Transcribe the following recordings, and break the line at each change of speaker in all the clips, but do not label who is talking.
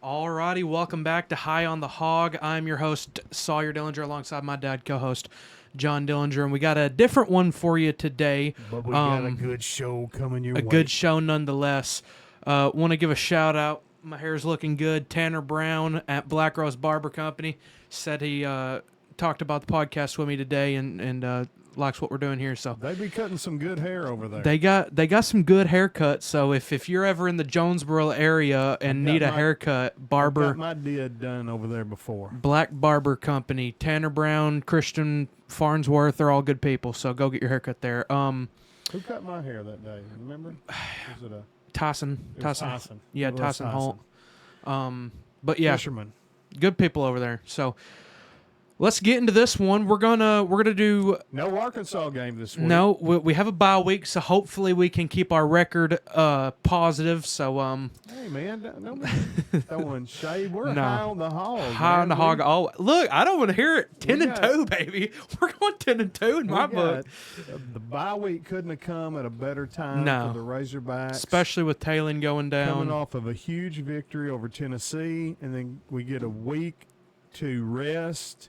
Alrighty, welcome back to High on the Hog. I'm your host, Sawyer Dillinger, alongside my dad, co-host, John Dillinger, and we got a different one for you today.
But we got a good show coming your way.
A good show nonetheless. Want to give a shout out. My hair's looking good. Tanner Brown at Black Rose Barber Company said he talked about the podcast with me today and likes what we're doing here. So
They be cutting some good hair over there.
they got some good haircuts. So if you're ever in the Jonesboro area and need a haircut, barber.
Got my did done over there before.
Black Barber Company, Tanner Brown, Christian Farnsworth, they're all good people. So go get your haircut there.
Who cut my hair that day? Remember? Was it a
Tyson. Yeah,
It was
Tyson Holt. But yeah,
Fisherman.
good people over there. So let's get into this one. We're gonna do.
No Arkansas game this week.
No, we have a bye week, so hopefully we can keep our record positive. So
Hey man, don't throwing shade. We're
No.
high on the hog.
high on the hog. Oh, look, I don't want to hear it. 10-2,
got-
baby. We're going 10-2 in my book.
The bye week couldn't have come at a better time
No.
for the Razorbacks.
Especially with Talon going down.
Coming off of a huge victory over Tennessee, and then we get a week to rest,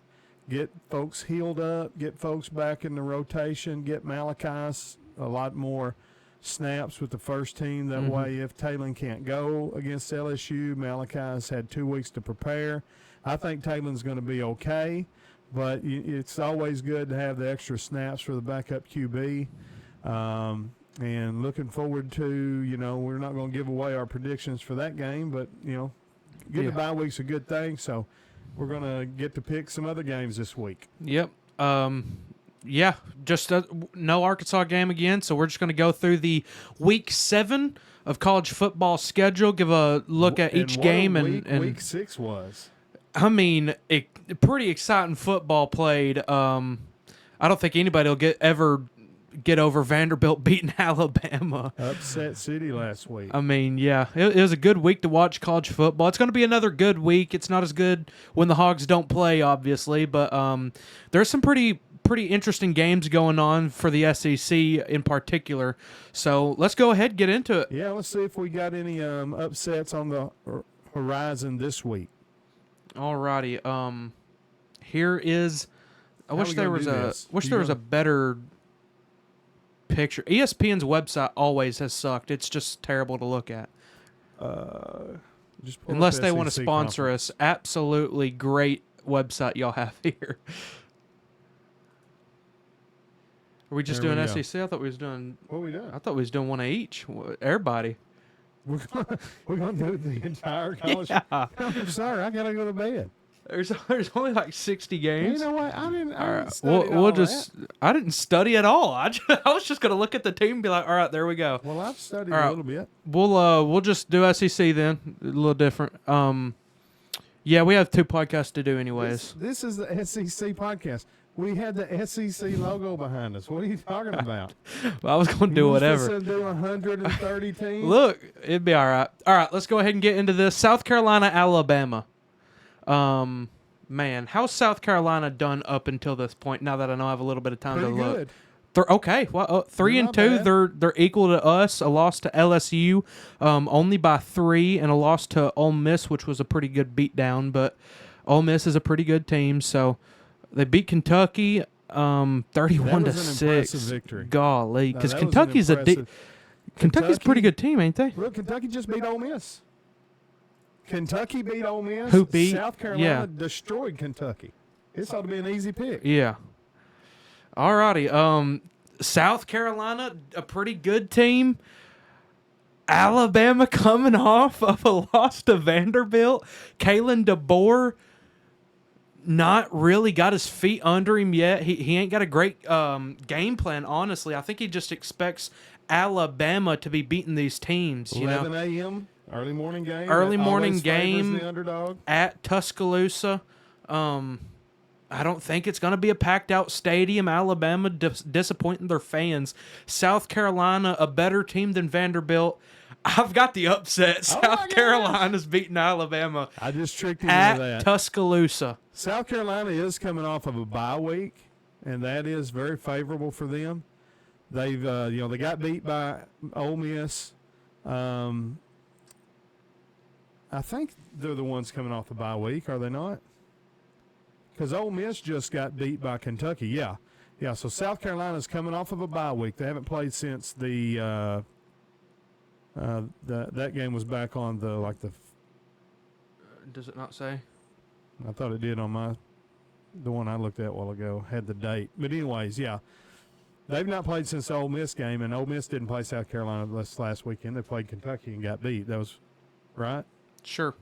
get folks healed up, get folks back in the rotation, get Malachi's a lot more snaps with the first team. That way, if Talon can't go against LSU, Malachi's had 2 weeks to prepare. I think Talon's going to be okay, but it's always good to have the extra snaps for the backup QB. And looking forward to, we're not going to give away our predictions for that game, but, getting the bye week's a good thing. So we're going to get to pick some other games this week.
Yep. Yeah, just no Arkansas game again. So we're just going to go through the week 7 of college football schedule, give a look at each game. And
week 6 was.
I mean, pretty exciting football played. I don't think anybody will ever get over Vanderbilt beating Alabama.
Upset City last week.
I mean, yeah, it was a good week to watch college football. It's going to be another good week. It's not as good when the Hogs don't play, obviously, but there's some pretty interesting games going on for the SEC in particular. So let's go ahead and get into it.
Yeah, let's see if we got any upsets on the horizon this week.
Alrighty. Here is. I wish there was a better picture. ESPN's website always has sucked. It's just terrible to look at. Unless they want to sponsor us. Absolutely great website y'all have here. Are we just doing SEC? I thought we was doing.
What are we doing?
I thought we was doing one of each. Everybody.
We're gonna do the entire college.
Yeah.
I'm sorry, I gotta go to bed.
There's only like 60 games.
You know what? I didn't.
All right.
Study
We'll
all
just.
that.
I didn't study at all. I was just gonna look at the team and be like, all right, there we go.
Well, I've studied
All right.
a little bit.
We'll just do SEC then. A little different. Yeah, we have 2 podcasts to do anyways.
This is the SEC podcast. We had the SEC logo behind us. What are you talking about?
I was gonna do whatever.
You do 130 teams.
Look, it'd be all right. All right, let's go ahead and get into this. South Carolina, Alabama. Man, how's South Carolina done up until this point? Now that I know I have a little bit of time
Pretty
to look.
good.
They're okay. Well, 3-2.
Not bad.
They're equal to us. A loss to LSU, only by 3, and a loss to Ole Miss, which was a pretty good beatdown. But Ole Miss is a pretty good team, so they beat Kentucky, 31-6.
impressive victory.
Golly, because
That was an
Kentucky's
impressive-
Kentucky's a pretty good team, ain't they?
Look, Kentucky just beat Ole Miss. Kentucky beat Ole Miss.
Who beat-
South Carolina
yeah.
destroyed Kentucky. This ought to be an easy pick.
Yeah. Alrighty. South Carolina, a pretty good team. Alabama coming off of a loss to Vanderbilt. Kalen DeBoer not really got his feet under him yet. He ain't got a great game plan, honestly. I think he just expects Alabama to be beating these teams.
11 a.m. early morning game.
Early
That
morning
always favors
game.
The underdog.
At Tuscaloosa. I don't think it's going to be a packed-out stadium. Alabama disappointing their fans. South Carolina, a better team than Vanderbilt. I've got the upset. South Carolina's beating Alabama
I just tricked him
at
into that.
Tuscaloosa.
South Carolina is coming off of a bye week, and that is very favorable for them. They've, they got beat by Ole Miss. I think they're the ones coming off the bye week, are they not? Because Ole Miss just got beat by Kentucky. Yeah. Yeah, so South Carolina's coming off of a bye week. They haven't played since that game was back on the
Does it not say?
I thought it did on the one I looked at a while ago, had the date. But anyways, yeah. They've not played since the Ole Miss game, and Ole Miss didn't play South Carolina this last weekend. They played Kentucky and got beat. That was right?
Sure.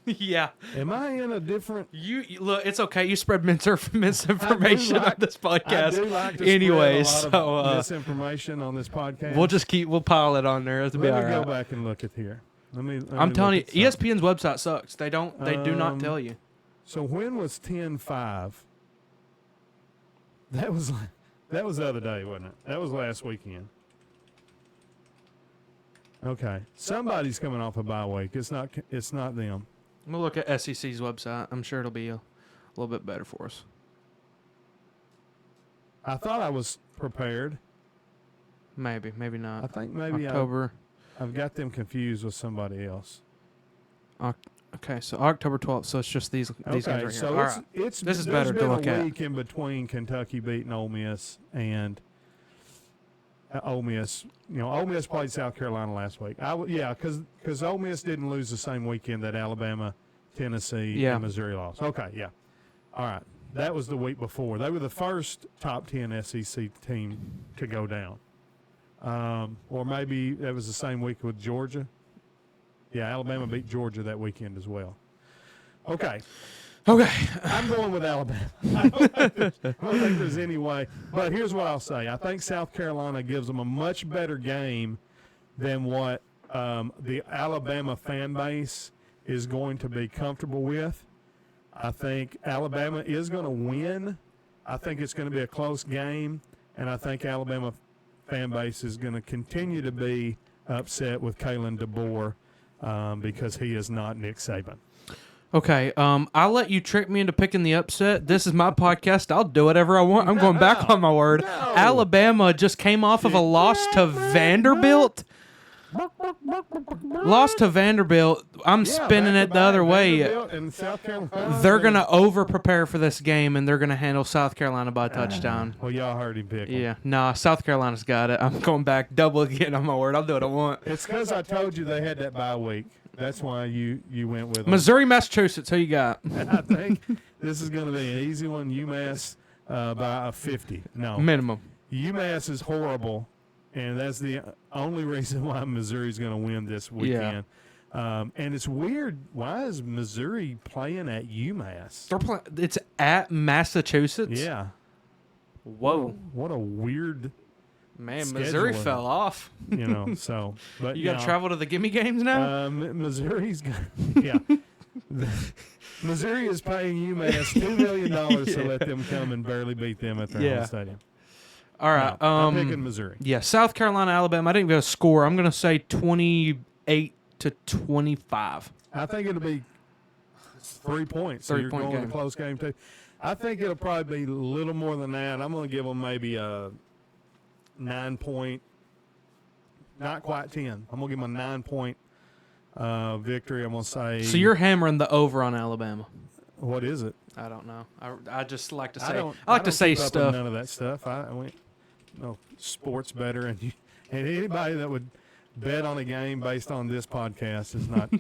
Yeah.
Am I in a different...
You look, it's okay. You spread misinformation on this podcast.
I do like to
Anyways,
spread a lot of misinformation on this podcast.
We'll pile it on there. It'll be all
Let me
right.
go back and look at here.
I'm telling you, ESPN's website sucks. They do not tell you.
So when was 10-5? That was the other day, wasn't it? That was last weekend. Okay, somebody's coming off a bye week. It's not them.
I'm gonna look at SEC's website. I'm sure it'll be a little bit better for us.
I thought I was prepared.
Maybe not.
I think maybe
October.
I've got them confused with somebody else.
Okay, so October 12th. So it's just these games right here.
So
All right.
it's
This is
there's
better to
been
look
a
at.
week in between Kentucky beating Ole Miss and Ole Miss. Ole Miss played South Carolina last week. Because Ole Miss didn't lose the same weekend that Alabama, Tennessee, and Missouri lost. Okay, yeah. All right. That was the week before. They were the first top 10 SEC team to go down. Or maybe that was the same week with Georgia. Yeah, Alabama beat Georgia that weekend as well. Okay. I'm going with Alabama. I don't think there's any way. But here's what I'll say. I think South Carolina gives them a much better game than what the Alabama fan base is going to be comfortable with. I think Alabama is going to win. I think it's going to be a close game. And I think Alabama fan base is going to continue to be upset with Kalen DeBoer because he is not Nick Saban.
Okay, I'll let you trick me into picking the upset. This is my podcast. I'll do whatever I want. I'm going back on my word.
No.
Alabama just came off of a loss to Vanderbilt. Lost to Vanderbilt. I'm spinning it the other way.
And South Carolina,
They're going to over-prepare for this game, and they're going to handle South Carolina by a touchdown.
Well, y'all heard him pick 'em.
Yeah, nah, South Carolina's got it. I'm going back double again on my word. I'll do what I want.
It's because I told you they had that bye week. That's why you went with them.
Missouri, Massachusetts, who you got?
I think this is going to be an easy one. UMass by a 50. No.
Minimum.
UMass is horrible, and that's the only reason why Missouri's going to win this weekend. And it's weird. Why is Missouri playing at UMass?
It's at Massachusetts?
Yeah.
Whoa.
What a weird
Man, Missouri
scheduling.
fell off.
So. But
You got to travel to the Gimme Games now?
Missouri's yeah. Missouri is paying UMass $2 million to let them come and barely beat them at their home stadium.
All right.
No, I'm picking Missouri.
Yeah, South Carolina, Alabama. I didn't get a score. I'm going to say 28-25.
I think it'll be 3 points. So you're going with a close game, too. I think it'll probably be a little more than that. I'm going to give them maybe a 9-point, not quite 10. I'm going to give them a 9-point victory. I'm going to say.
So you're hammering the over on Alabama.
What is it?
I don't know. I just like to say.
I
like to say
keep up with
stuff.
none of that stuff. Sports better, and anybody that would bet on a game based on this podcast is not.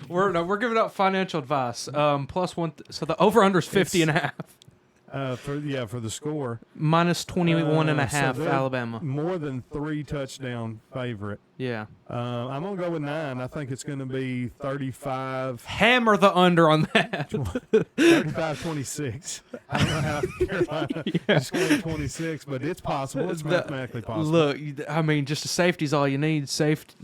We're giving out financial advice. Plus one. So the over under is 50.5.
For the score.
Minus 21.5
so they're
Alabama.
More than 3 touchdown favorite.
Yeah.
I'm going to go with 9. I think it's going to be 35.
Hammer the under on that.
35-26. I don't know how Carolina scored 26, but it's possible. It's mathematically possible.
Look, I mean, just a safety's all you need.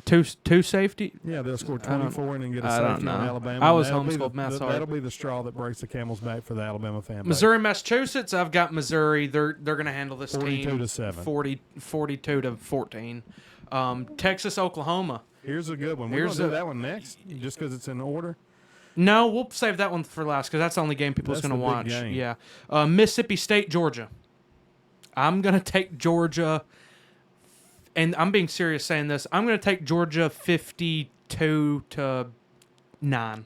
Two safety.
Yeah, they'll score 24 and then get a safety on Alabama.
I was homeschooled math hard.
That'll be the straw that breaks the camel's back for the Alabama fan base.
Missouri, Massachusetts. I've got Missouri. They're going to handle this
42-7.
42-14. Texas, Oklahoma.
Here's a good one. We're going to do that one next, just because it's in order.
No, we'll save that one for last because that's the only game people's going to watch.
Game.
Yeah. Mississippi State, Georgia. I'm going to take Georgia, and I'm being serious saying this. I'm going to take Georgia 52-10. 42-9.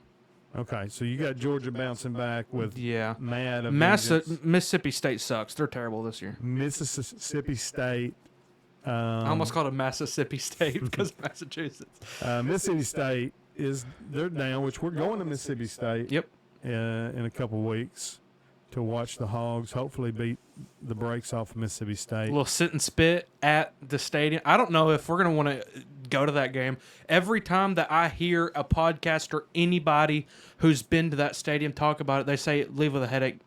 Okay, so you got Georgia bouncing back with
Yeah.
mad a vengeance.
Mississippi State sucks. They're terrible this year.
Mississippi State.
I almost called it Mississippi State because Massachusetts.
Mississippi State they're down, which we're going to Mississippi State.
Yep.
In a couple weeks to watch the Hogs hopefully beat the brakes off of Mississippi State.
We'll sit and spit at the stadium. I don't know if we're going to want to go to that game. Every time that I hear a podcast or anybody who's been to that stadium talk about it, they say leave with a headache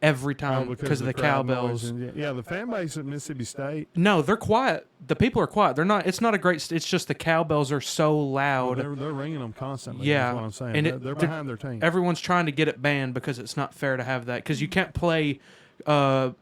every time because of the
crowd noise
cowbells.
yeah, the fan base at Mississippi State.
No, they're quiet. The people are quiet. They're not. It's not a great. It's just the cowbells are so loud.
They're ringing them constantly.
Yeah,
is what I'm saying.
and
They're behind their team.
Everyone's trying to get it banned because it's not fair to have that. Because you can't play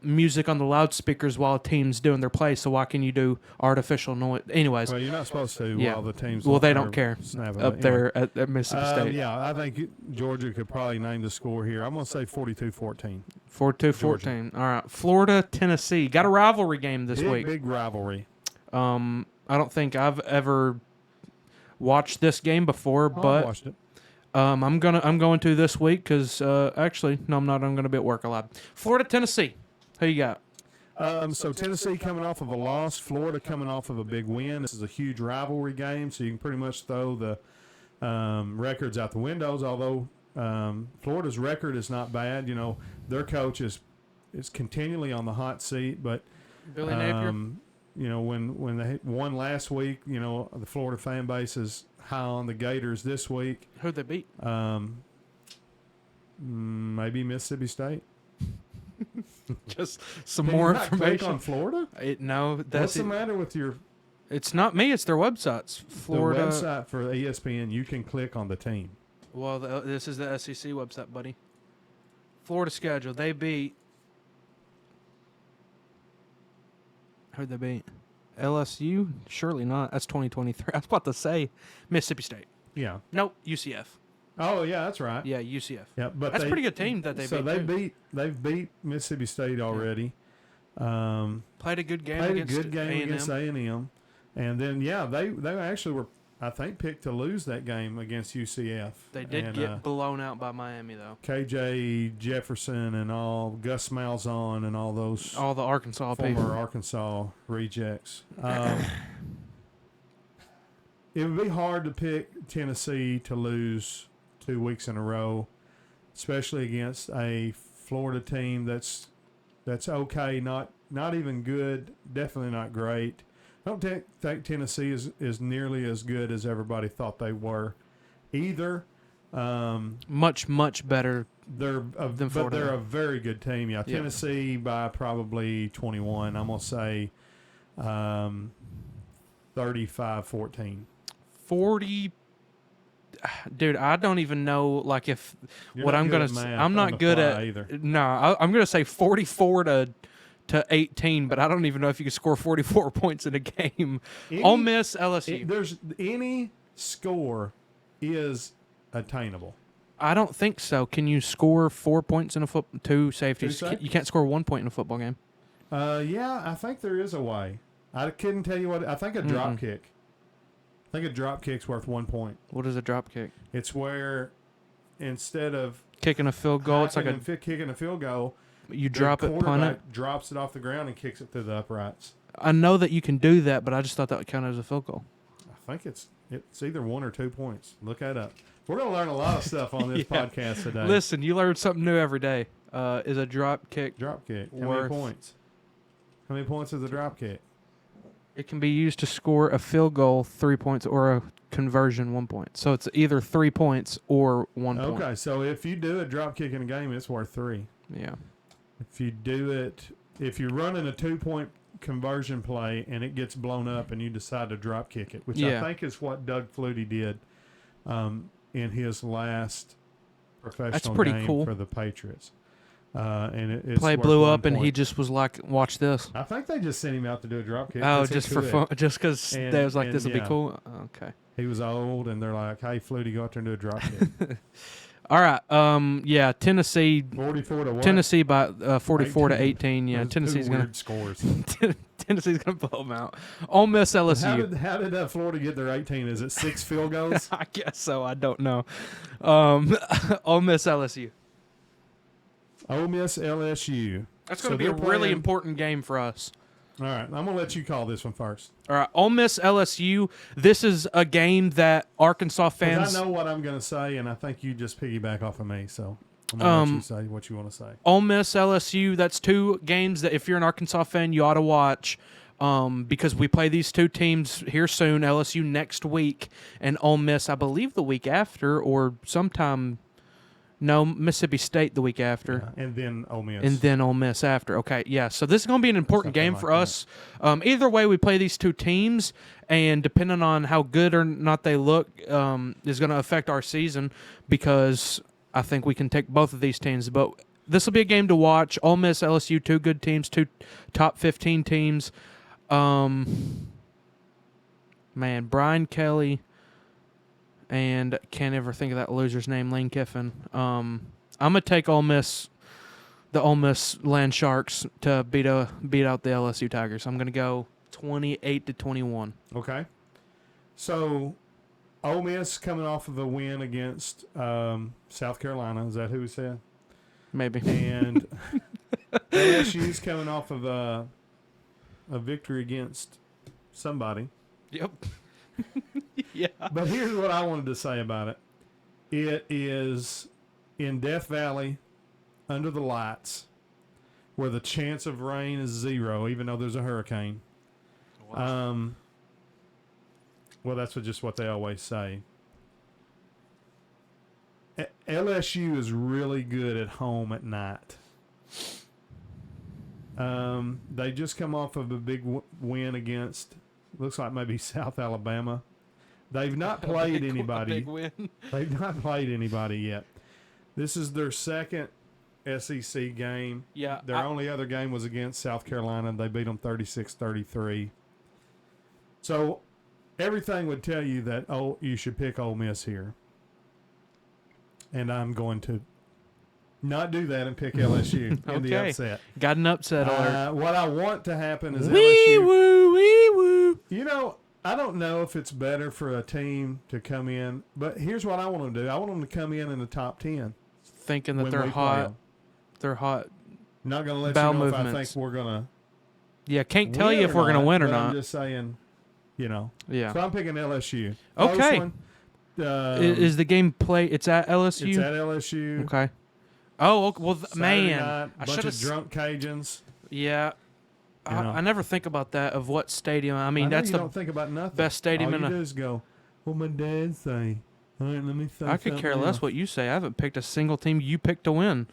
music on the loudspeakers while a team's doing their play. So why can you do artificial noise? Anyways,
Well, you're not supposed to
yeah.
while the team's
Well, they
are
don't care
snapping
up
it.
there at Mississippi State.
Yeah, I think Georgia could probably name the score here. I'm going to say 42-14.
42-14. All right, Florida, Tennessee got a rivalry game this week.
Big rivalry.
I don't think I've ever watched this game before,
I
but
watched it.
I'm going to this week because actually no, I'm not. I'm going to be at work a lot. Florida, Tennessee. Who you got?
So Tennessee coming off of a loss, Florida coming off of a big win. This is a huge rivalry game, so you can pretty much throw the records out the windows. Although Florida's record is not bad, you know, their coach is continually on the hot seat. But
Billy Napier.
you know, when they won last week, you know, the Florida fan base is high on the Gators this week.
Who'd they beat?
Maybe Mississippi State.
Just some
Can
more
you not click
information
on Florida?
No,
What's
that's
the matter with your
It's not me. It's their websites. Florida.
the website for ESPN? You can click on the team.
Well, this is the SEC website, buddy. Florida schedule. They beat. Who'd they beat? LSU? Surely not. That's 2023. I was about to say Mississippi State.
Yeah.
Nope. UCF.
Oh yeah, that's right.
Yeah, UCF.
Yeah, but
That's a pretty good team that they
so
beat.
they've beat Mississippi State already.
Played a good game
Played
against
a good game
A&M.
against A&M, and then they actually were, I think, picked to lose that game against UCF.
They did get blown out by Miami though.
KJ Jefferson and all Gus Malzahn and all those
All the Arkansas
former
people.
Arkansas rejects. It would be hard to pick Tennessee to lose 2 weeks in a row, especially against a Florida team that's okay, not even good, definitely not great. I don't think Tennessee is nearly as good as everybody thought they were either.
Much better.
But
Florida.
they're a very good team. Yeah,
Yeah.
Tennessee by probably 21. I'm going to say 35-14.
40. Dude, I don't even know like if
You're
what
not
I'm
good
gonna.
at math
I'm
on
not
the
good
fly
at
either.
No, I'm gonna say 44 to 18, but I don't even know if you can score 44 points in a game. Ole Miss, LSU.
There's any score is attainable.
I don't think so. Can you score 4 points in a two safeties?
Two safeties?
You can't score 1 point in a football game.
Yeah, I think there is a way. I couldn't tell you what. I think a drop kick. I think a drop kick's worth 1 point.
What is a drop kick?
It's where instead of
Kicking a field goal, it's like
kicking a field goal,
you
the
drop it, punt it.
quarterback drops it off the ground and kicks it through the uprights.
I know that you can do that, but I just thought that would count as a field goal.
I think it's either 1 or 2 points. Look that up. We're going to learn a lot of stuff on this
Yeah.
podcast today.
Listen, you learn something new every day. Is a drop kick.
Drop kick. How many
Worth-
points? How many points is a drop kick?
It can be used to score a field goal 3 points or a conversion 1 point. So it's either 3 points or 1 point.
Okay, so if you do a drop kick in a game, it's worth 3.
Yeah.
If you're running a 2-point conversion play and it gets blown up and you decide to drop kick it, which I think is what Doug Flutie did in his last professional
pretty
game
cool.
for the Patriots. And it's
Play
worth
blew
1
up and he
point.
just was like, watch this.
I think they just sent him out to do a drop kick.
Oh,
'cause he
just for
could.
fun. Just because
And-
they was like,
and
this will be
yeah.
cool. Okay.
He was old, and they're like, "Hey, Flutie, go out there and do a drop kick."
All right. Yeah, Tennessee.
44 to what?
Tennessee by 44 to 18. Yeah,
Those two
Tennessee's going
weird scores.
to Tennessee's going to blow them out. Ole Miss, LSU.
How did Florida get their 18? Is it 6 field goals?
I guess so. I don't know. Ole Miss, LSU.
Ole Miss, LSU.
That's going to be a really important game for us.
All right, I'm going to let you call this one first.
All right, Ole Miss, LSU. This is a game that Arkansas fans.
I know what I'm going to say, and I think you just piggyback off of me, so I'm going to let you say what you want to say.
Ole Miss, LSU. That's two games that if you're an Arkansas fan, you ought to watch. Because we play these two teams here soon. LSU next week, and Ole Miss, I believe, the week after, or sometime. No, Mississippi State the week after.
Yeah, and then Ole Miss.
And then Ole Miss after. Okay, yeah. So this is going to be an important game for us. Either way, we play these two teams, and depending on how good or not they look is going to affect our season because I think we can take both of these teams. But this will be a game to watch. Ole Miss, LSU, two good teams, two top 15 teams. Man, Brian Kelly and can't ever think of that loser's name, Lane Kiffin. I'm gonna take Ole Miss, the Ole Miss Land Sharks, to beat out the LSU Tigers. I'm gonna go 28-21.
Okay. So, Ole Miss coming off of a win against South Carolina. Is that who we said?
Maybe.
And LSU's coming off of a victory against somebody.
Yep. Yeah.
But here's what I wanted to say about it. It is in Death Valley, under the lights, where the chance of rain is 0, even though there's a hurricane. Wow. Well, that's just what they always say. LSU is really good at home at night. They just come off of a big win against, looks like maybe South Alabama. They've not played anybody.
A big win.
They've not played anybody yet. This is their second SEC game.
Yeah.
Their only other game was against South Carolina. They beat them 36-33. So everything would tell you that you should pick Ole Miss here. And I'm going to not do that and pick LSU in the upset.
Got an upset alert.
What I want to happen is
wee
LSU.
Woo, wee woo.
You know, I don't know if it's better for a team to come in, but here's what I want them to do. I want them to come in the top 10.
Thinking that they're hot. They're hot.
Not going to let you know if I think we're going to.
Yeah, can't tell you if we're going to win or not.
I'm just saying,
Yeah.
So I'm picking LSU.
Okay. Is the game play? It's at LSU?
It's at LSU.
Okay. Oh, well, man.
Night,
I
bunch of drunk Cajuns.
Yeah. I never think about that, of what stadium. I mean, that's
you don't think about nothing.
Best stadium
All you do is go, well, my dad say. All right, let me say
I could care less what you say. I haven't picked a single team you picked to win.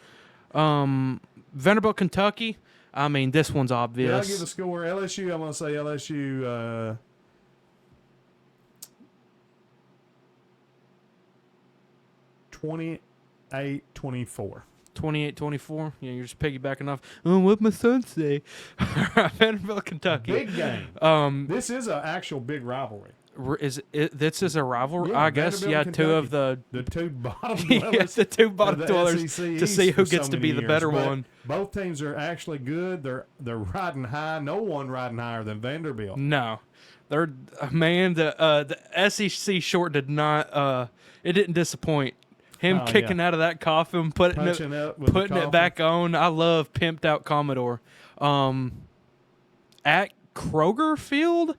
Vanderbilt, Kentucky. I mean, this one's obvious.
Yeah, I'll give a score. LSU, I'm going to say LSU 28-24.
28-24. Yeah, you're just piggybacking off. Oh, what my son say? Vanderbilt, Kentucky.
Big game. This is an actual big rivalry.
This is a rivalry?
Yeah,
I guess, yeah, two of the
two bottom dwellers.
the two bottom dwellers to see who gets to be the better one.
Both teams are actually good. They're riding high. No one riding higher than Vanderbilt.
No. They're the SEC short did not it didn't disappoint. Him kicking out of that coffin, putting it back on. I love pimped out Commodore. At Kroger Field,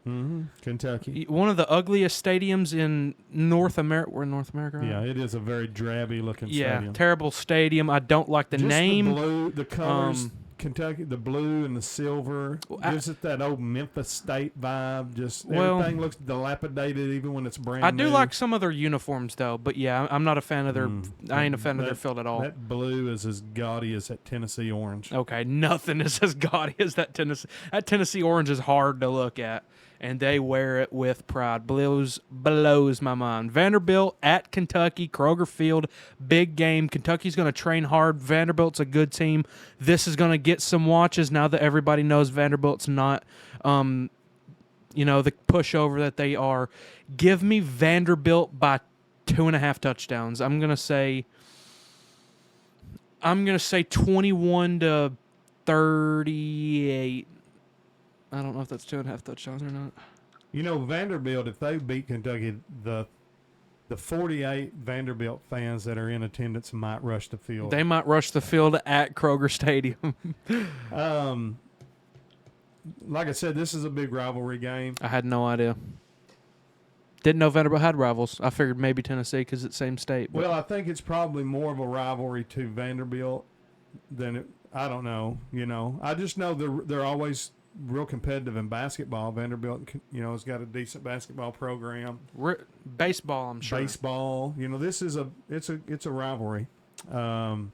Kentucky,
one of the ugliest stadiums in North America. We're in North America, right?
Yeah, it is a very drabby looking stadium.
Yeah, terrible stadium. I don't like the name.
The blue, the colors. Kentucky, the blue and the silver gives it that old Memphis State vibe. Everything looks dilapidated, even when it's brand new.
I do like some of their uniforms, though. But yeah, I'm not a fan of their. I ain't a fan of their field at all.
That blue is as gaudy as that Tennessee orange.
Okay, nothing is as gaudy as that Tennessee. That Tennessee orange is hard to look at, and they wear it with pride. Blows my mind. Vanderbilt at Kentucky, Kroger Field, big game. Kentucky's going to train hard. Vanderbilt's a good team. This is going to get some watches now that everybody knows Vanderbilt's not, the pushover that they are. Give me Vanderbilt by 2.5 touchdowns. I'm going to say 21-38. I don't know if that's 2.5 touchdowns or not.
You know, Vanderbilt, if they beat Kentucky, the 48 Vanderbilt fans that are in attendance might rush the field.
They might rush the field at Kroger Stadium.
Like I said, this is a big rivalry game.
I had no idea. Didn't know Vanderbilt had rivals. I figured maybe Tennessee because it's same state. But.
Well, I think it's probably more of a rivalry to Vanderbilt than it. I don't know. You know, I just know they're always real competitive in basketball. Vanderbilt, has got a decent basketball program.
Baseball, I'm sure.
Baseball, this is it's a rivalry. And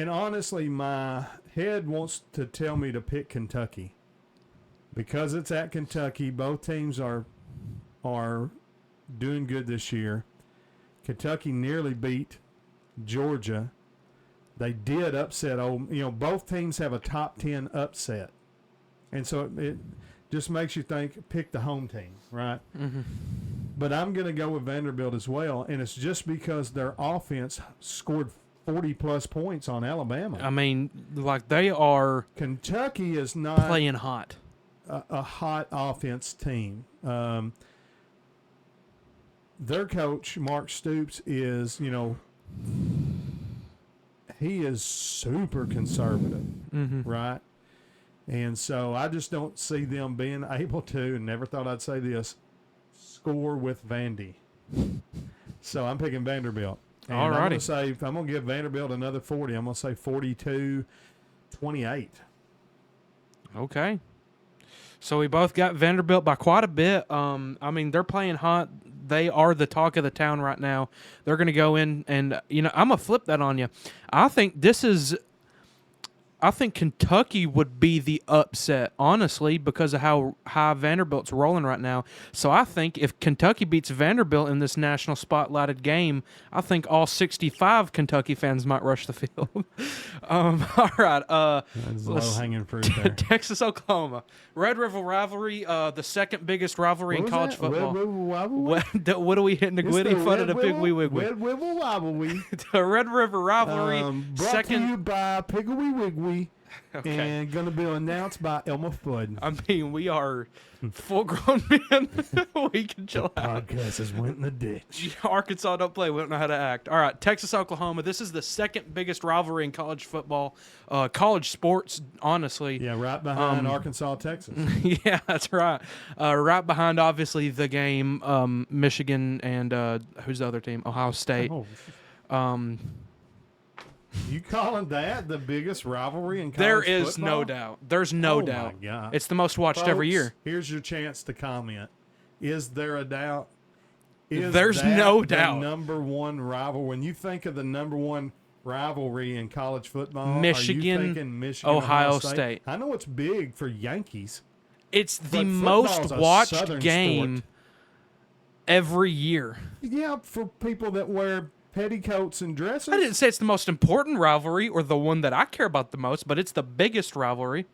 honestly, my head wants to tell me to pick Kentucky because it's at Kentucky. Both teams are doing good this year. Kentucky nearly beat Georgia. They did upset both teams have a top 10 upset. And so it just makes you think, pick the home team, right?
Mm-hmm.
But I'm going to go with Vanderbilt as well, and it's just because their offense scored 40-plus points on Alabama.
I mean, like they are
Kentucky is not
playing hot.
A hot offense team. Their coach, Mark Stoops, is, he is super conservative, right? And so I just don't see them being able to, and never thought I'd say this, score with Vandy. So I'm picking Vanderbilt. And
Alrighty.
I'm going to say, if I'm going to give Vanderbilt another 40, I'm going to say 42-28.
Okay. So we both got Vanderbilt by quite a bit. I mean, they're playing hot. They are the talk of the town right now. They're going to go in and, I'm going to flip that on you. I think Kentucky would be the upset, honestly, because of how high Vanderbilt's rolling right now. So I think if Kentucky beats Vanderbilt in this national spotlighted game, I think all 65 Kentucky fans might rush the field. All right.
That's low-hanging fruit there.
Texas, Oklahoma. Red River rivalry, the second biggest rivalry in college football.
Red River rivalry?
What are we hitting the Gwitty in front of the Big Wee Wiggly?
Red River rivalry.
The Red River rivalry.
Brought to you by Piggly Wiggly.
Okay.
And going to be announced by Elmer Fudd.
I mean, we are full-grown men. We can chill out.
Podcast has went in the ditch.
Arkansas don't play. We don't know how to act. All right, Texas, Oklahoma. This is the second biggest rivalry in college football, college sports, honestly.
Yeah, right behind Arkansas, Texas.
Yeah, that's right. Right behind, obviously, the game, Michigan and who's the other team? Ohio State.
Oh. You calling that the biggest rivalry in college
There is
football?
no doubt. There's no doubt.
My God.
It's the most watched every
Folks,
year.
Here's your chance to comment. Is there a doubt? Is
There's
that
no
the
doubt.
number one rival? When you think of the number one rivalry in college football,
Michigan,
are you thinking Michigan,
Ohio State.
I know it's big for Yankees.
It's the
But
most
football's a
watched
Southern
game
sport.
every year.
Yeah, for people that wear petticoats and dresses.
I didn't say it's the most important rivalry or the one that I care about the most, but it's the biggest rivalry.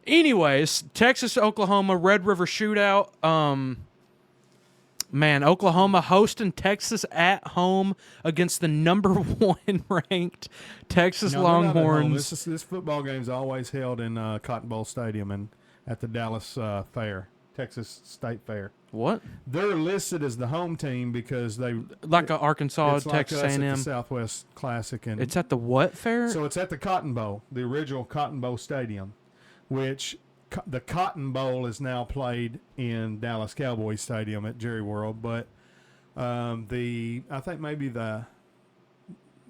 Anyways, Texas, Oklahoma, Red River shootout. Man, Oklahoma hosting Texas at home against the number one ranked Texas
No, they're not at home.
Longhorns.
This football game is always held in Cotton Bowl Stadium and at the Dallas Fair, Texas State Fair.
What?
They're listed as the home team because they
Like a Arkansas,
it's
Texas
like us at
A&M.
the Southwest Classic, and
It's at the what fair?
so it's at the Cotton Bowl, the original Cotton Bowl Stadium, which the Cotton Bowl is now played in Dallas Cowboys Stadium at Jerry World, but I think maybe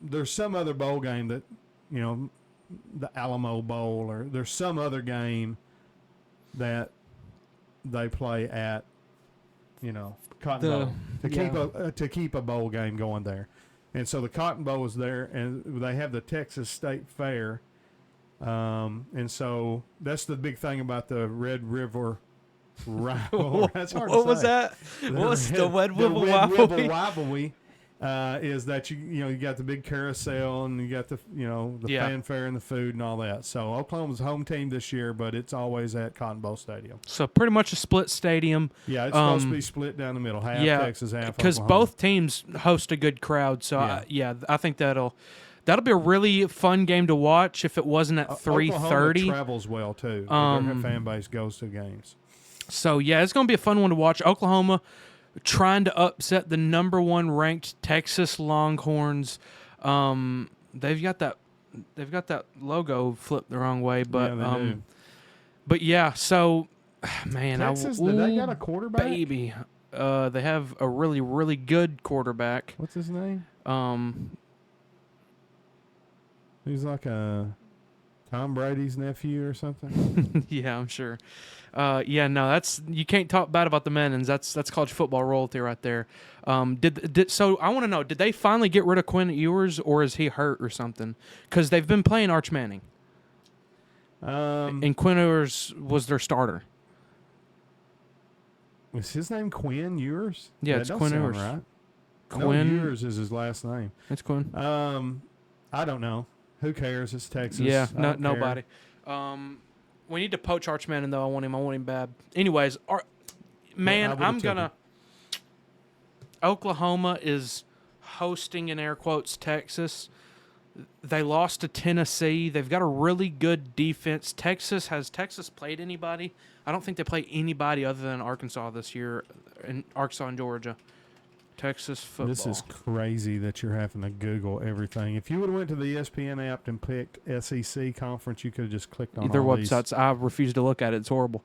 there's some other bowl game that the Alamo Bowl, or there's some other game that they play at Cotton Bowl to keep a bowl game going there. And so the Cotton Bowl is there, and they have the Texas State Fair. And so that's the big thing about the Red River rivalry. That's hard to
What
say.
was that? What's the Red River rivalry?
rivalry is that you got the big carousel, and you got the fanfare and the food and all that. So Oklahoma's home team this year, but it's always at Cotton Bowl Stadium.
So pretty much a split stadium.
Yeah, it's supposed to be split down the middle, half Texas, half
because
Oklahoma.
both teams host a good crowd. So
Yeah.
I think that'll That'll be a really fun game to watch if it wasn't at
Oklahoma
3:30.
travels well too. Their fan base goes to games.
So yeah, it's going to be a fun one to watch. Oklahoma trying to upset the number 1 ranked Texas Longhorns. They've got that logo flipped the wrong way, but
Yeah, they do.
but yeah. So man,
Texas, do they got a quarterback?
baby. They have a really, really good quarterback.
What's his name? He's like a Tom Brady's nephew or something.
Yeah, I'm sure. Yeah, no, that's you can't talk bad about the Mannings. That's college football royalty right there. So I want to know, did they finally get rid of Quinn Ewers, or is he hurt or something? Because they've been playing Arch Manning, and Quinn Ewers was their starter.
Was his name Quinn Ewers?
Yeah,
that
it's
don't
Quinn
sound
Ewers.
Right.
Quinn
No, Ewers is his last name.
It's Quinn.
I don't know. Who cares? It's Texas.
Yeah,
I don't care.
nobody. We need to poach Arch Manning though. I want him bad. Anyways, I'm gonna. Oklahoma is hosting, in air quotes, Texas. They lost to Tennessee. They've got a really good defense. Has Texas played anybody? I don't think they play anybody other than Arkansas this year, and Arkansas and Georgia. Texas football.
This is crazy that you're having to Google everything. If you would have went to the ESPN app and picked SEC conference, you could have just clicked on
their
all
websites. I refuse to look at it. It's horrible.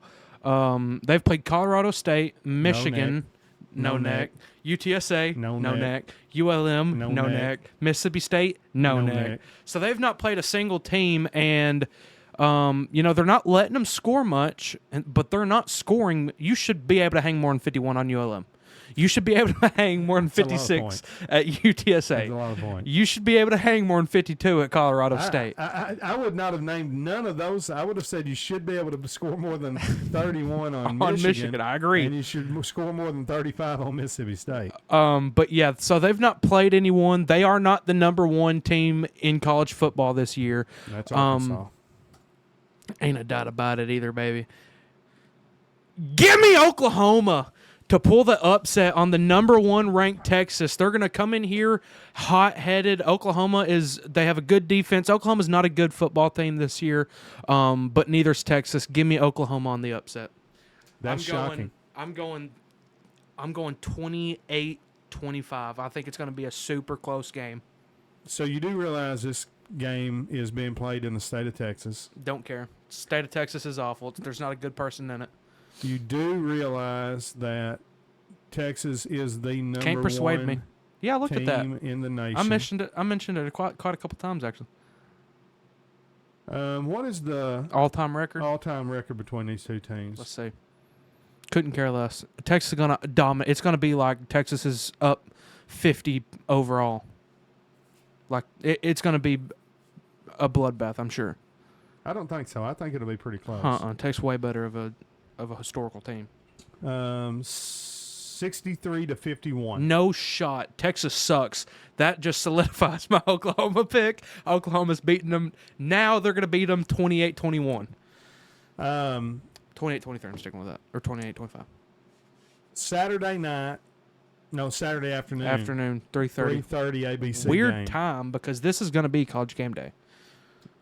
They've played Colorado State, Michigan, no neck. UTSA, no neck. ULM, no neck. Mississippi State, no neck. So they've not played a single team, and they're not letting them score much, but they're not scoring. You should be able to hang more than 51 on ULM. You should be able to hang more than 56 at UTSA.
That's a lot of points.
You should be able to hang more than 52 at Colorado State.
I would not have named none of those. I would have said you should be able to score more than 31 on Michigan.
I agree.
And you should score more than 35 on Mississippi State.
But yeah, so they've not played anyone. They are not the number 1 team in college football this year.
That's Arkansas.
Ain't a doubt about it either, baby. Give me Oklahoma to pull the upset on the number 1 ranked Texas. They're going to come in here hot-headed. They have a good defense. Oklahoma's not a good football team this year, but neither's Texas. Give me Oklahoma on the upset.
That's shocking.
I'm going 28-25. I think it's going to be a super close game.
So you do realize this game is being played in the state of Texas.
Don't care. State of Texas is awful. There's not a good person in it.
You do realize that Texas is the number
Can't persuade
1
me. Yeah, I looked at that.
team in the nation.
I mentioned it quite a couple times actually.
What is the
All-time record?
all-time record between these two teams?
Let's see. Couldn't care less. Texas is gonna dominate. It's gonna be like Texas is up 50 overall. Like it's gonna be a bloodbath, I'm sure.
I don't think so. I think it'll be pretty close.
Texas way better of a historical team.
63-51.
No shot. Texas sucks. That just solidifies my Oklahoma pick. Oklahoma's beating them. Now they're going to beat them 28-21. 28-23, I'm sticking with that. Or 28-25.
Saturday afternoon.
Afternoon, 3:30.
3:30 ABC
Weird
game.
time because this is going to be college game day.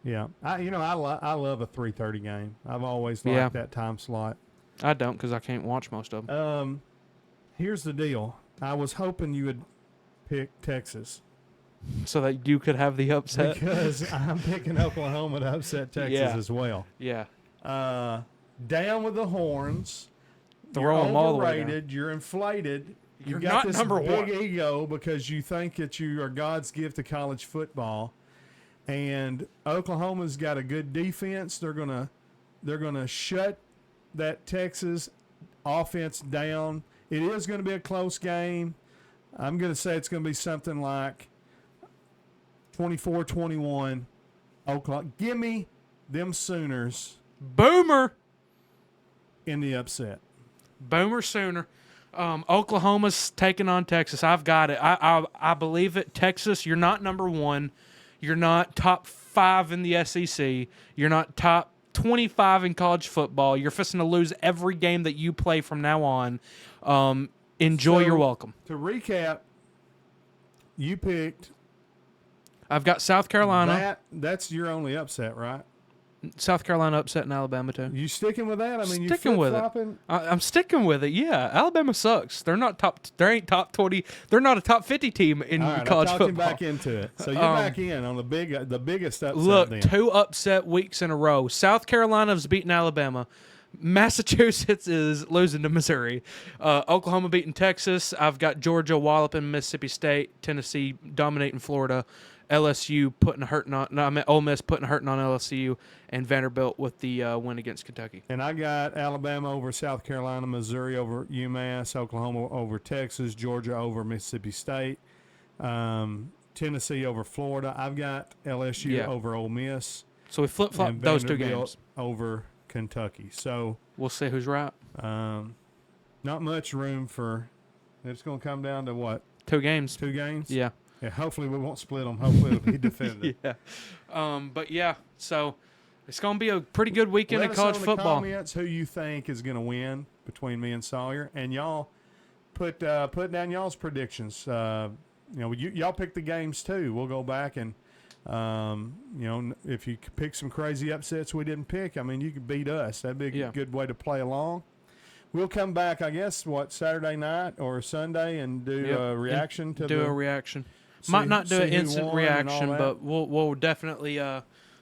Yeah. I love a 3:30 game. I've always liked that time slot.
I don't because I can't watch most of them.
Here's the deal. I was hoping you would pick Texas.
So that you could have the upset?
Because I'm picking Oklahoma to upset Texas as well.
Yeah.
Down with the horns.
Throw them all the way down.
You're inflated.
You're
got
not
this
number
big
1.
ego because you think that you are God's gift to college football. And Oklahoma's got a good defense. They're gonna shut that Texas offense down. It is going to be a close game. I'm going to say it's going to be something like 24-21. Oklahoma. Give me them Sooners.
Boomer.
In the upset.
Boomer Sooner. Oklahoma's taking on Texas. I've got it. I believe it. Texas, you're not number 1. You're not top 5 in the SEC. You're not top 25 in college football. You're fixing to lose every game that you play from now on. Enjoy your welcome.
To recap, you picked
I've got South Carolina.
That's your only upset, right?
South Carolina upsetting Alabama too.
You sticking with that? I mean, you
Sticking with it.
flip-flopping?
I'm sticking with it. Yeah, Alabama sucks. They're not top. They ain't top 20. They're not a top 50 team in
All right,
college
I talked him
football.
back into it. So you're back in on the biggest upset.
Look,
then.
2 upset weeks in a row. South Carolina's beating Alabama. Massachusetts is losing to Missouri. Oklahoma beating Texas. I've got Georgia walloping Mississippi State. Tennessee dominating Florida. LSU putting a hurting on. No, I mean Ole Miss putting a hurting on LSU, and Vanderbilt with the win against Kentucky.
And I got Alabama over South Carolina, Missouri over UMass, Oklahoma over Texas, Georgia over Mississippi State, Tennessee over Florida. I've got LSU over Ole Miss.
So we flip flop
and
those 2
Vanderbilt
games.
Over Kentucky. So
We'll see who's right.
not much room for. It's going to come down to what?
2 games.
2 games.
Yeah.
Yeah, hopefully we won't split them. Hopefully it'll be definitive.
Yeah. But yeah, so it's going to be a pretty good weekend
Let
in
us
college
know in
football.
the comments who you think is going to win between me and Sawyer, and y'all put down y'all's predictions. Y'all pick the games too. We'll go back and if you pick some crazy upsets we didn't pick, I mean you could beat us. That'd be a good way to play along. We'll come back, I guess, Saturday night or Sunday and do a reaction to
a reaction. Might not do an instant reaction, but we'll definitely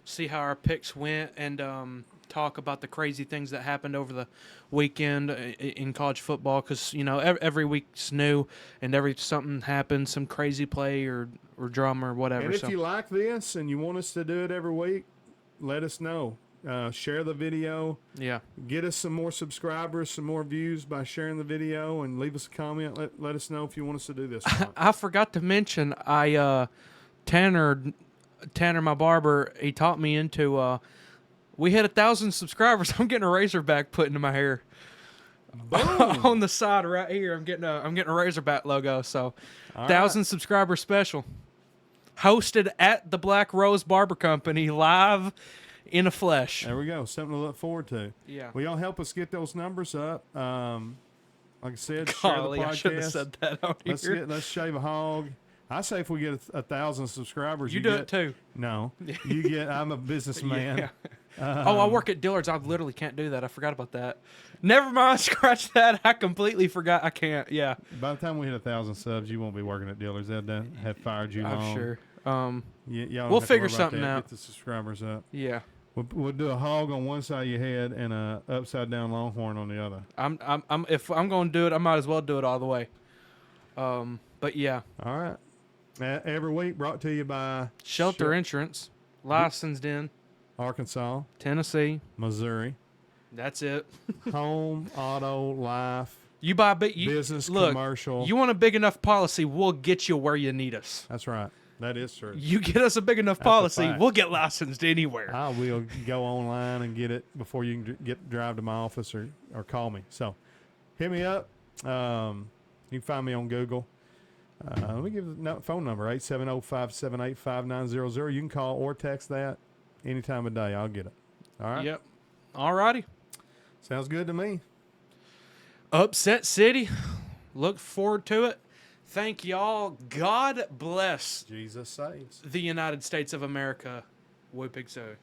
see how our picks went and talk about the crazy things that happened over the weekend in college football. Because every week's new, and something happens, some crazy play or drama or whatever.
And if you like this and you want us to do it every week, let us know. Share the video.
Yeah. Get
us some more subscribers, some more views by sharing the video, and leave us a comment. Let us know if you want us to do this.
I forgot to mention, Tanner, my barber, he taught me into. We hit 1,000 subscribers. I'm getting a Razorback put into my hair. On the side right here, I'm getting a Razorback logo. So, 1,000 subscriber special, hosted at the Black Rose Barber Company live. In a flesh.
There we go. Something to look forward to.
Yeah.
Will y'all help us get those numbers up? Like I said,
Golly,
share the podcast.
I should have said that on here.
Let's shave a hog. I say if we get 1,000 subscribers,
you do it too.
No, you get. I'm a businessman.
Yeah. I work at Dillard's. I literally can't do that. I forgot about that. Never mind. Scratch that. I completely forgot. I can't. Yeah.
By the time we hit 1,000 subs, you won't be working at Dillard's. They'll have fired you.
I'm sure.
We'll
figure something out.
Get the subscribers up.
Yeah.
We'll do a hog on one side of your head and a upside down longhorn on the other.
If I'm going to do it, I might as well do it all the way. But yeah.
All right. Every week brought to you by
Shelter Insurance, licensed in
Arkansas,
Tennessee,
Missouri.
That's it.
Home, auto, life.
You buy
business, commercial.
You want a big enough policy, we'll get you where you need us.
That's right. That is true.
You get us a big enough policy, we'll get licensed anywhere.
I will go online and get it before you can drive to my office or call me. So hit me up. You can find me on Google. Let me give the phone number, 870-578-5900. You can call or text that any time of day. I'll get it. All right?
Yep. All righty.
Sounds good to me.
Upset City. Look forward to it. Thank y'all. God bless.
Jesus saves.
The United States of America. Whooping so.